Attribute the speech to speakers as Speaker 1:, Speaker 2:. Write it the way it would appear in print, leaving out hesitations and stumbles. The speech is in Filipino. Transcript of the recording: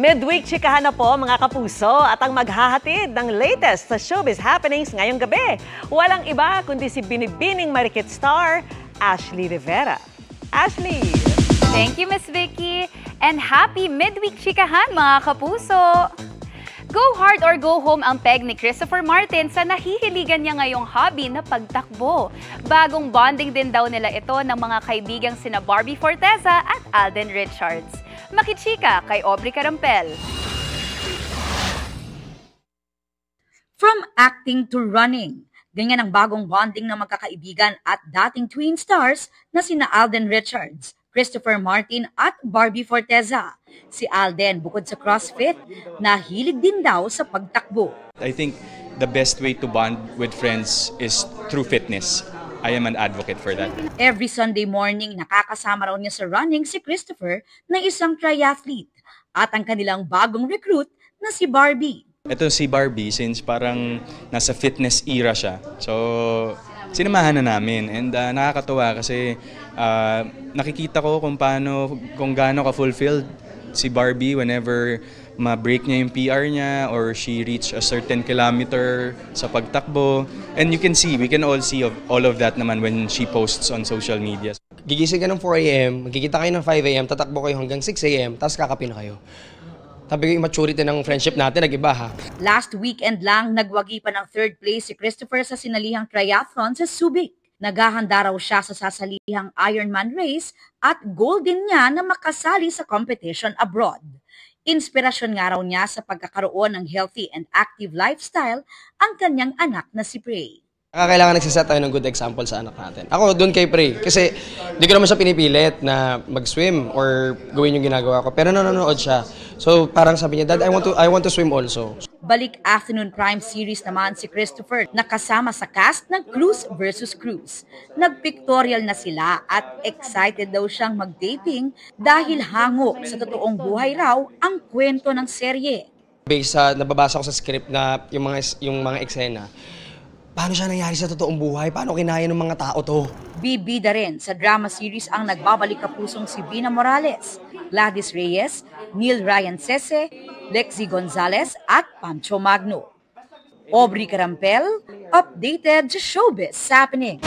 Speaker 1: Midweek chikahan na po mga kapuso at ang maghahatid ng latest sa showbiz happenings ngayong gabi. Walang iba kundi si binibining marikit star, Ashley Rivera. Ashley!
Speaker 2: Thank you, Miss Vicky. And happy midweek chikahan mga kapuso! Go hard or go home ang peg ni Christopher Martin sa nahihiligan niya ngayong hobby na pagtakbo. Bagong bonding din daw nila ito ng mga kaibigang sina Barbie Forteza at Alden Richards. Makichika kay Aubrey Carampel.
Speaker 3: From acting to running, ganyan ang bagong bonding ng magkakaibigan at dating twin stars na sina Alden Richards, Christopher Martin at Barbie Forteza. Si Alden, bukod sa CrossFit, nahilig din daw sa pagtakbo.
Speaker 4: I think the best way to bond with friends is through fitness. I am an advocate for that.
Speaker 3: Every Sunday morning, nakakasama raw niya sa running si Christopher na isang triathlete at ang kanilang bagong recruit na si Barbie.
Speaker 4: Ito si Barbie, since parang nasa fitness era siya. So, sinamahan na namin and nakakatuwa kasi nakikita ko kung gaano ka-fulfilled si Barbie whenever ma-break niya yung PR niya or she reach a certain kilometer sa pagtakbo. And we can all see all of that naman when she posts on social media.
Speaker 5: Gigising ka ng 4 a.m., magkikita kayo ng 5 a.m., tatakbo kayo hanggang 6 a.m., tapos kakapin na kayo. Sabi ko yung maturity ng friendship natin, nag-iba ha.
Speaker 3: Last weekend lang, nagwagi pa ng third place si Christopher sa sinalihang triathlon sa Subic. Naghahanda raw siya sa sasalihang Ironman race at goal din niya na makasali sa competition abroad. Inspirasyon nga raw niya sa pagkakaroon ng healthy and active lifestyle ang kanyang anak na si Prey.
Speaker 5: Kailangan nagsiset tayo ng good example sa anak natin. Ako doon kay Prey kasi di ko naman siya pinipilit na mag-swim or gawin yung ginagawa ko. Pero nanonood siya. So parang sabi niya, Dad, I want to swim also.
Speaker 3: Balik afternoon prime series naman si Christopher nakasama sa cast ng Cruz vs. Cruz. Nagpictorial na sila at excited daw siyang mag-dating dahil hango sa totoong buhay raw ang kwento ng serye.
Speaker 5: Based sa nababasa ko sa script na yung mga eksena, paano siya nangyari sa totoong buhay? Paano kinaya ng mga tao to?
Speaker 3: Bibida rin sa drama series ang nagbabalik kapusong si Vina Morales, Gladys Reyes, Neil Ryan Sese, Lexi Gonzalez at Pancho Magno. Aubrey Carampel, updated sa Showbiz Happenings.